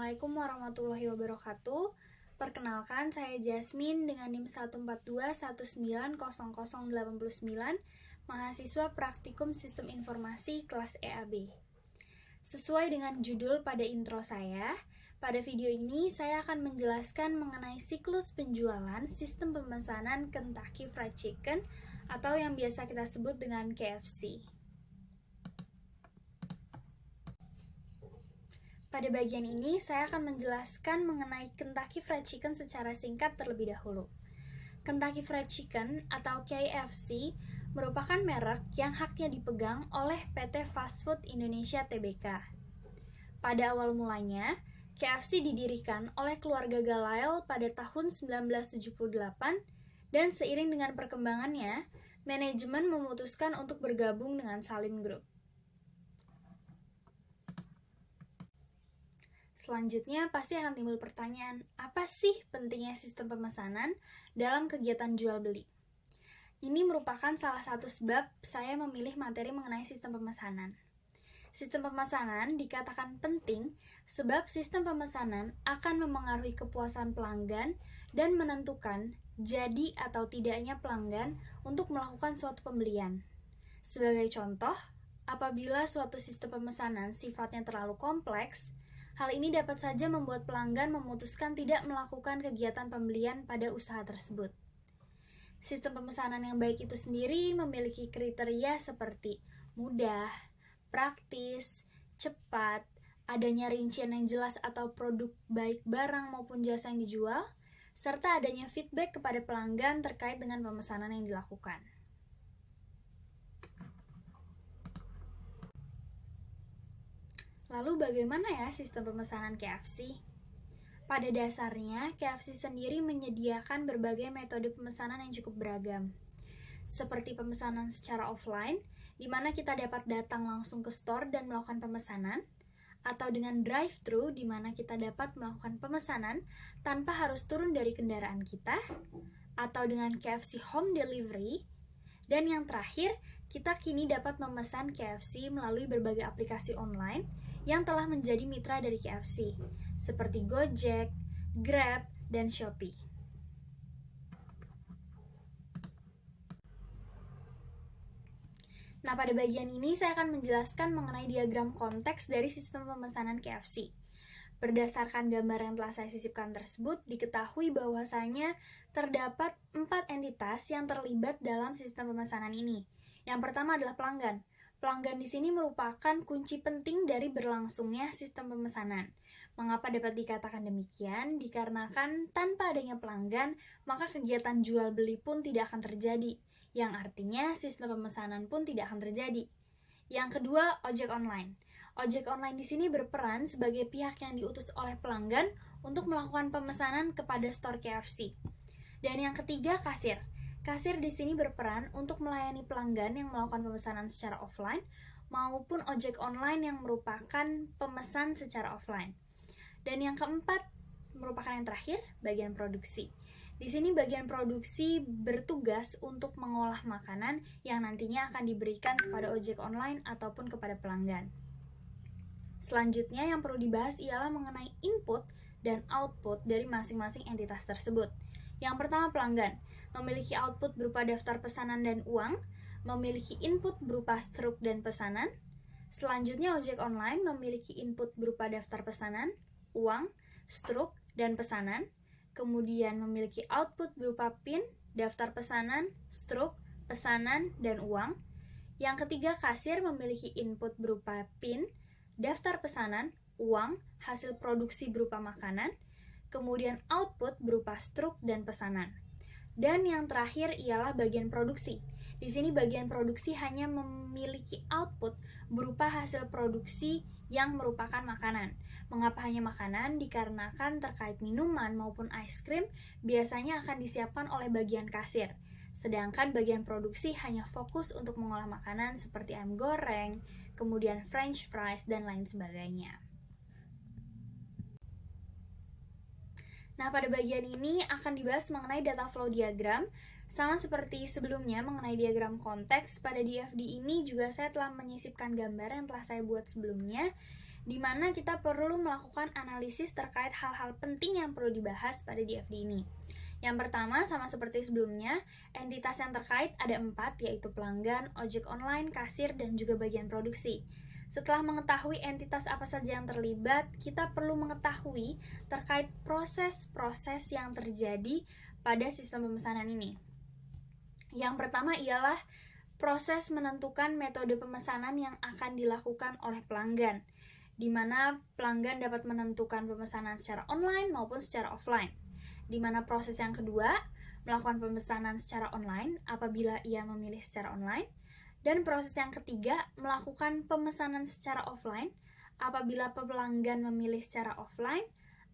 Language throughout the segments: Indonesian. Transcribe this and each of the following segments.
Assalamualaikum warahmatullahi wabarakatuh. Perkenalkan, saya Jasmine dengan NIM 142190089, mahasiswa Praktikum Sistem Informasi kelas EAB. Sesuai dengan judul pada intro saya, pada video ini saya akan menjelaskan mengenai siklus penjualan sistem pemesanan Kentucky Fried Chicken atau yang biasa kita sebut dengan KFC. Pada bagian ini, saya akan menjelaskan mengenai Kentucky Fried Chicken secara singkat terlebih dahulu. Kentucky Fried Chicken atau KFC merupakan merek yang haknya dipegang oleh PT Fast Food Indonesia Tbk. Pada awal mulanya, KFC didirikan oleh keluarga Galail pada tahun 1978 dan seiring dengan perkembangannya, manajemen memutuskan untuk bergabung dengan Salim Group. Selanjutnya pasti akan timbul pertanyaan, apa sih pentingnya sistem pemesanan dalam kegiatan jual beli? Ini merupakan salah satu sebab saya memilih materi mengenai sistem pemesanan. Sistem pemesanan dikatakan penting sebab sistem pemesanan akan memengaruhi kepuasan pelanggan dan menentukan jadi atau tidaknya pelanggan untuk melakukan suatu pembelian. Sebagai contoh, apabila suatu sistem pemesanan sifatnya terlalu kompleks, hal ini dapat saja membuat pelanggan memutuskan tidak melakukan kegiatan pembelian pada usaha tersebut. Sistem pemesanan yang baik itu sendiri memiliki kriteria seperti mudah, praktis, cepat, adanya rincian yang jelas atau produk baik barang maupun jasa yang dijual, serta adanya feedback kepada pelanggan terkait dengan pemesanan yang dilakukan. Lalu bagaimana ya sistem pemesanan KFC? Pada dasarnya, KFC sendiri menyediakan berbagai metode pemesanan yang cukup beragam. Seperti pemesanan secara offline, di mana kita dapat datang langsung ke store dan melakukan pemesanan, atau dengan drive-thru, di mana kita dapat melakukan pemesanan tanpa harus turun dari kendaraan kita, atau dengan KFC Home Delivery, dan yang terakhir, kita kini dapat memesan KFC melalui berbagai aplikasi online yang telah menjadi mitra dari KFC, seperti Gojek, Grab, dan Shopee. Nah, pada bagian ini saya akan menjelaskan mengenai diagram konteks dari sistem pemesanan KFC. Berdasarkan gambar yang telah saya sisipkan tersebut, diketahui bahwasanya terdapat 4 entitas yang terlibat dalam sistem pemesanan ini. Yang pertama adalah pelanggan. Pelanggan di sini merupakan kunci penting dari berlangsungnya sistem pemesanan. Mengapa dapat dikatakan demikian? Dikarenakan tanpa adanya pelanggan, maka kegiatan jual beli pun tidak akan terjadi, yang artinya sistem pemesanan pun tidak akan terjadi. Yang kedua, ojek online. Ojek online di sini berperan sebagai pihak yang diutus oleh pelanggan untuk melakukan pemesanan kepada store KFC. Dan yang ketiga, kasir. Kasir di sini berperan untuk melayani pelanggan yang melakukan pemesanan secara offline maupun ojek online yang merupakan pemesan secara offline. Dan yang keempat merupakan yang terakhir, bagian produksi. Di sini bagian produksi bertugas untuk mengolah makanan yang nantinya akan diberikan kepada ojek online ataupun kepada pelanggan. Selanjutnya yang perlu dibahas ialah mengenai input dan output dari masing-masing entitas tersebut. Yang pertama, pelanggan memiliki output berupa daftar pesanan dan uang, memiliki input berupa struk dan pesanan. Selanjutnya, ojek online memiliki input berupa daftar pesanan, uang, struk, dan pesanan. Kemudian memiliki output berupa PIN, daftar pesanan, struk, pesanan, dan uang. Yang ketiga, kasir memiliki input berupa PIN, daftar pesanan, uang, hasil produksi berupa makanan, kemudian output berupa struk dan pesanan. Dan yang terakhir ialah bagian produksi. Di sini bagian produksi hanya memiliki output berupa hasil produksi yang merupakan makanan. Mengapa hanya makanan? Dikarenakan terkait minuman maupun es krim biasanya akan disiapkan oleh bagian kasir. Sedangkan bagian produksi hanya fokus untuk mengolah makanan seperti ayam goreng, kemudian french fries, dan lain sebagainya. Nah, pada bagian ini akan dibahas mengenai data flow diagram. Sama seperti sebelumnya mengenai diagram konteks, pada DFD ini juga saya telah menyisipkan gambar yang telah saya buat sebelumnya, di mana kita perlu melakukan analisis terkait hal-hal penting yang perlu dibahas pada DFD ini. Yang pertama, sama seperti sebelumnya, entitas yang terkait ada 4, yaitu pelanggan, ojek online, kasir, dan juga bagian produksi. Setelah mengetahui entitas apa saja yang terlibat, kita perlu mengetahui terkait proses-proses yang terjadi pada sistem pemesanan ini. Yang pertama ialah proses menentukan metode pemesanan yang akan dilakukan oleh pelanggan, di mana pelanggan dapat menentukan pemesanan secara online maupun secara offline. Di mana proses yang kedua, melakukan pemesanan secara online apabila ia memilih secara online. Dan proses yang ketiga, melakukan pemesanan secara offline apabila pelanggan memilih secara offline,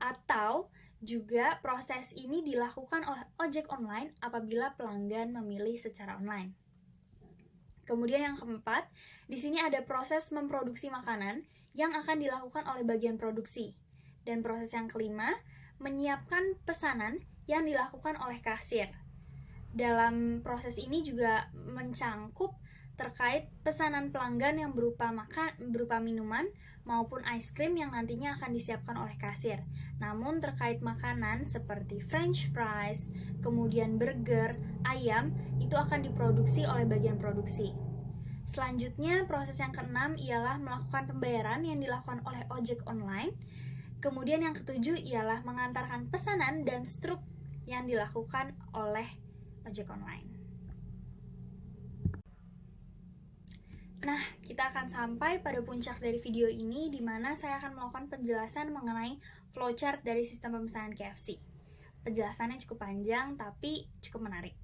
atau juga proses ini dilakukan oleh ojek online apabila pelanggan memilih secara online. Kemudian yang keempat, di sini ada proses memproduksi makanan yang akan dilakukan oleh bagian produksi. Dan proses yang kelima, menyiapkan pesanan yang dilakukan oleh kasir. Dalam proses ini juga mencangkup terkait pesanan pelanggan yang berupa minuman maupun ice cream yang nantinya akan disiapkan oleh kasir. Namun terkait makanan seperti french fries, kemudian burger, ayam, itu akan diproduksi oleh bagian produksi. Selanjutnya, proses yang keenam ialah melakukan pembayaran yang dilakukan oleh ojek online. Kemudian yang ketujuh ialah mengantarkan pesanan dan struk yang dilakukan oleh ojek online. Nah, kita akan sampai pada puncak dari video ini, di mana saya akan melakukan penjelasan mengenai flowchart dari sistem pemesanan KFC. Penjelasannya cukup panjang, tapi cukup menarik.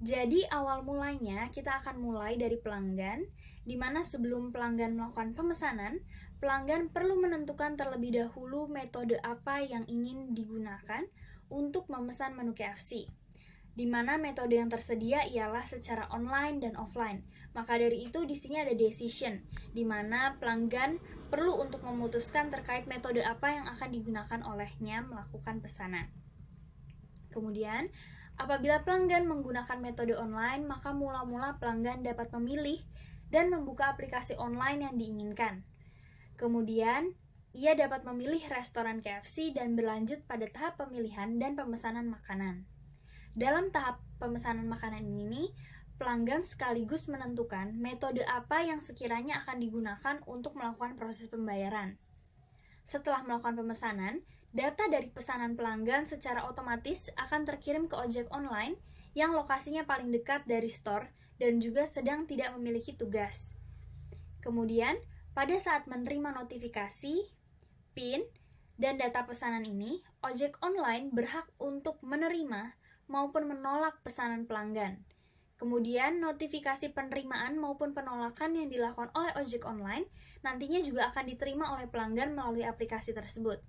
Jadi, awal mulanya kita akan mulai dari pelanggan, di mana sebelum pelanggan melakukan pemesanan, pelanggan perlu menentukan terlebih dahulu metode apa yang ingin digunakan untuk memesan menu KFC. Di mana metode yang tersedia ialah secara online dan offline. Maka dari itu di sini ada decision, di mana pelanggan perlu untuk memutuskan terkait metode apa yang akan digunakan olehnya melakukan pesanan. Kemudian, apabila pelanggan menggunakan metode online, maka mula-mula pelanggan dapat memilih dan membuka aplikasi online yang diinginkan. Kemudian, ia dapat memilih restoran KFC dan berlanjut pada tahap pemilihan dan pemesanan makanan. Dalam tahap pemesanan makanan ini, pelanggan sekaligus menentukan metode apa yang sekiranya akan digunakan untuk melakukan proses pembayaran. Setelah melakukan pemesanan, data dari pesanan pelanggan secara otomatis akan terkirim ke ojek online yang lokasinya paling dekat dari store dan juga sedang tidak memiliki tugas. Kemudian, pada saat menerima notifikasi, PIN, dan data pesanan ini, ojek online berhak untuk menerima maupun menolak pesanan pelanggan. Kemudian, notifikasi penerimaan maupun penolakan yang dilakukan oleh ojek online nantinya juga akan diterima oleh pelanggan melalui aplikasi tersebut.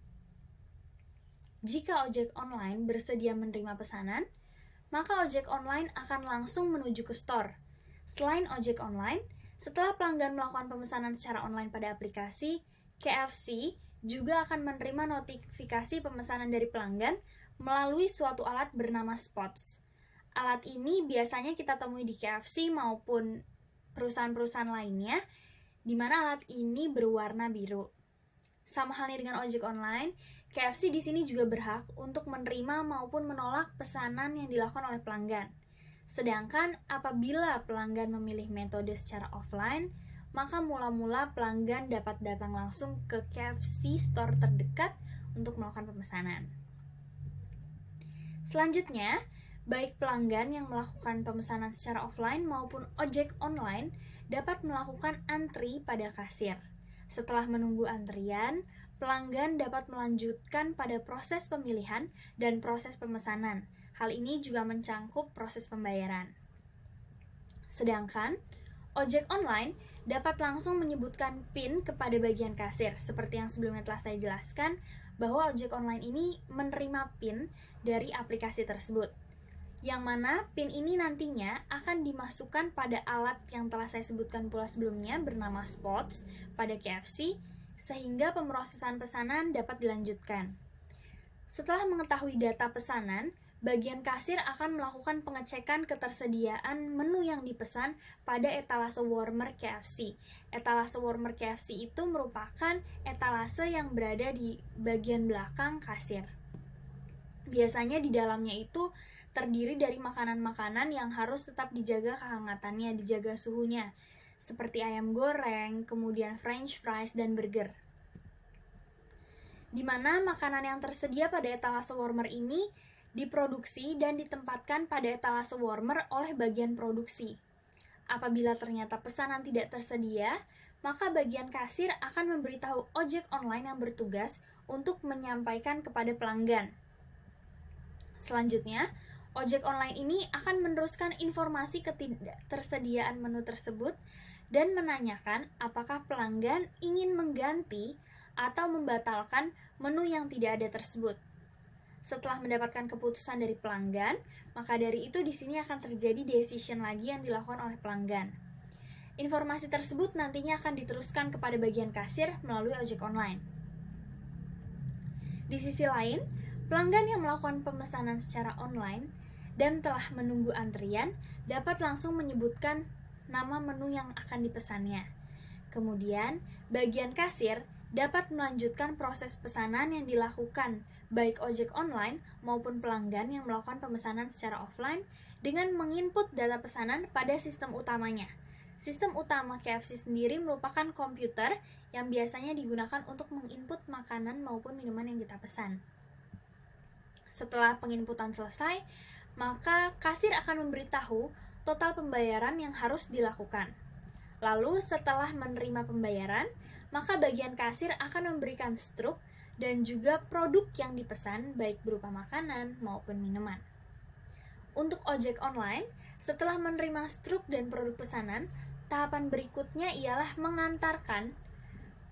Jika ojek online bersedia menerima pesanan, maka ojek online akan langsung menuju ke store. Selain ojek online, setelah pelanggan melakukan pemesanan secara online pada aplikasi, KFC juga akan menerima notifikasi pemesanan dari pelanggan melalui suatu alat bernama Spots. Alat ini biasanya kita temui di KFC maupun perusahaan-perusahaan lainnya, di mana alat ini berwarna biru. Sama halnya dengan ojek online, KFC di sini juga berhak untuk menerima maupun menolak pesanan yang dilakukan oleh pelanggan. Sedangkan apabila pelanggan memilih metode secara offline, maka mula-mula pelanggan dapat datang langsung ke KFC store terdekat untuk melakukan pemesanan. Selanjutnya, baik pelanggan yang melakukan pemesanan secara offline maupun ojek online dapat melakukan antri pada kasir. Setelah menunggu antrian, pelanggan dapat melanjutkan pada proses pemilihan dan proses pemesanan. Hal ini juga mencangkup proses pembayaran. Sedangkan, ojek online dapat langsung menyebutkan PIN kepada bagian kasir, seperti yang sebelumnya telah saya jelaskan, bahwa ojek online ini menerima PIN dari aplikasi tersebut. Yang mana PIN ini nantinya akan dimasukkan pada alat yang telah saya sebutkan pula sebelumnya bernama Spots pada KFC, sehingga pemrosesan pesanan dapat dilanjutkan. Setelah mengetahui data pesanan, bagian kasir akan melakukan pengecekan ketersediaan menu yang dipesan pada etalase warmer KFC. Etalase warmer KFC itu merupakan etalase yang berada di bagian belakang kasir. Biasanya di dalamnya itu terdiri dari makanan-makanan yang harus tetap dijaga kehangatannya, dijaga suhunya, seperti ayam goreng, kemudian french fries, dan burger. Di mana makanan yang tersedia pada etalase warmer ini diproduksi dan ditempatkan pada etalase warmer oleh bagian produksi. Apabila ternyata pesanan tidak tersedia, maka bagian kasir akan memberitahu ojek online yang bertugas untuk menyampaikan kepada pelanggan. Selanjutnya, ojek online ini akan meneruskan informasi ketidaktersediaan menu tersebut dan menanyakan apakah pelanggan ingin mengganti atau membatalkan menu yang tidak ada tersebut. Setelah mendapatkan keputusan dari pelanggan, maka dari itu di sini akan terjadi decision lagi yang dilakukan oleh pelanggan. Informasi tersebut nantinya akan diteruskan kepada bagian kasir melalui ojek online. Di sisi lain, pelanggan yang melakukan pemesanan secara online dan telah menunggu antrian dapat langsung menyebutkan nama menu yang akan dipesannya. Kemudian, bagian kasir dapat melanjutkan proses pesanan yang dilakukan baik ojek online maupun pelanggan yang melakukan pemesanan secara offline dengan menginput data pesanan pada sistem utamanya. Sistem utama KFC sendiri merupakan komputer yang biasanya digunakan untuk menginput makanan maupun minuman yang kita pesan. Setelah penginputan selesai, maka kasir akan memberitahu total pembayaran yang harus dilakukan. Lalu setelah menerima pembayaran, maka bagian kasir akan memberikan struk dan juga produk yang dipesan baik berupa makanan maupun minuman. Untuk ojek online, setelah menerima struk dan produk pesanan, tahapan berikutnya ialah mengantarkan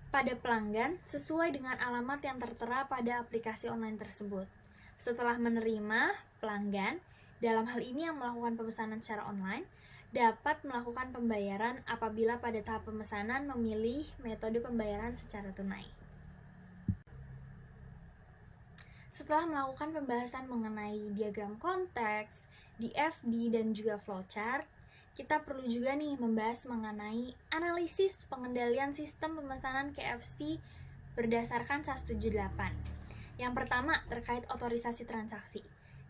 pada pelanggan sesuai dengan alamat yang tertera pada aplikasi online tersebut. Setelah menerima, pelanggan, dalam hal ini yang melakukan pemesanan secara online, dapat melakukan pembayaran apabila pada tahap pemesanan memilih metode pembayaran secara tunai. Setelah melakukan pembahasan mengenai diagram konteks, DFD, dan juga flowchart, kita perlu juga nih membahas mengenai analisis pengendalian sistem pemesanan KFC berdasarkan 178. Yang pertama terkait otorisasi transaksi.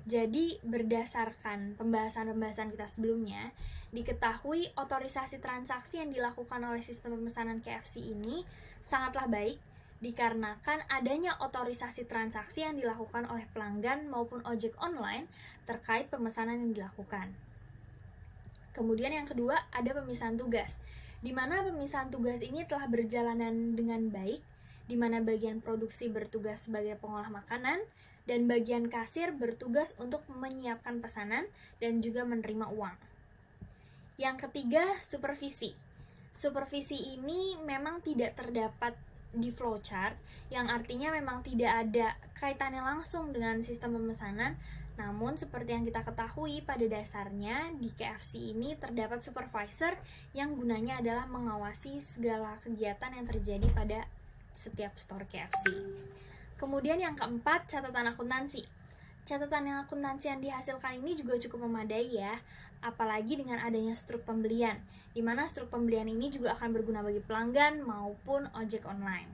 Jadi berdasarkan pembahasan-pembahasan kita sebelumnya, diketahui otorisasi transaksi yang dilakukan oleh sistem pemesanan KFC ini sangatlah baik dikarenakan adanya otorisasi transaksi yang dilakukan oleh pelanggan maupun ojek online terkait pemesanan yang dilakukan. Kemudian yang kedua ada pemisahan tugas, di mana pemisahan tugas ini telah berjalanan dengan baik, di mana bagian produksi bertugas sebagai pengolah makanan dan bagian kasir bertugas untuk menyiapkan pesanan dan juga menerima uang. Yang ketiga, supervisi. Supervisi ini memang tidak terdapat di flowchart, yang artinya memang tidak ada kaitannya langsung dengan sistem pemesanan. Namun seperti yang kita ketahui pada dasarnya di KFC ini terdapat supervisor yang gunanya adalah mengawasi segala kegiatan yang terjadi pada setiap store KFC. Kemudian yang keempat, catatan akuntansi. Catatan yang akuntansi yang dihasilkan ini juga cukup memadai ya, apalagi dengan adanya struk pembelian, di mana struk pembelian ini juga akan berguna bagi pelanggan maupun ojek online.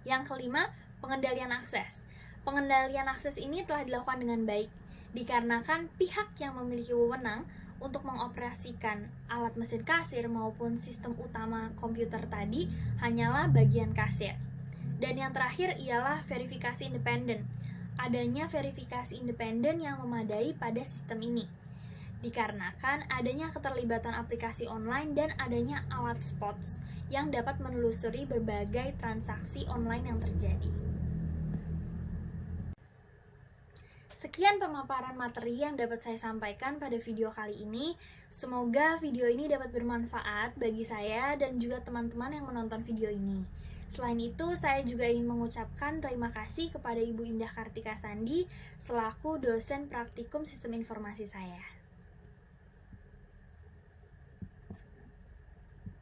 Yang kelima, pengendalian akses. Pengendalian akses ini telah dilakukan dengan baik, dikarenakan pihak yang memiliki wewenang untuk mengoperasikan alat mesin kasir maupun sistem utama komputer tadi hanyalah bagian kasir. Dan yang terakhir ialah verifikasi independen. Adanya verifikasi independen yang memadai pada sistem ini, dikarenakan adanya keterlibatan aplikasi online dan adanya alat spots yang dapat menelusuri berbagai transaksi online yang terjadi. Sekian pemaparan materi yang dapat saya sampaikan pada video kali ini. Semoga video ini dapat bermanfaat bagi saya dan juga teman-teman yang menonton video ini. Selain itu, saya juga ingin mengucapkan terima kasih kepada Ibu Indah Kartika Sandi selaku dosen praktikum sistem informasi saya.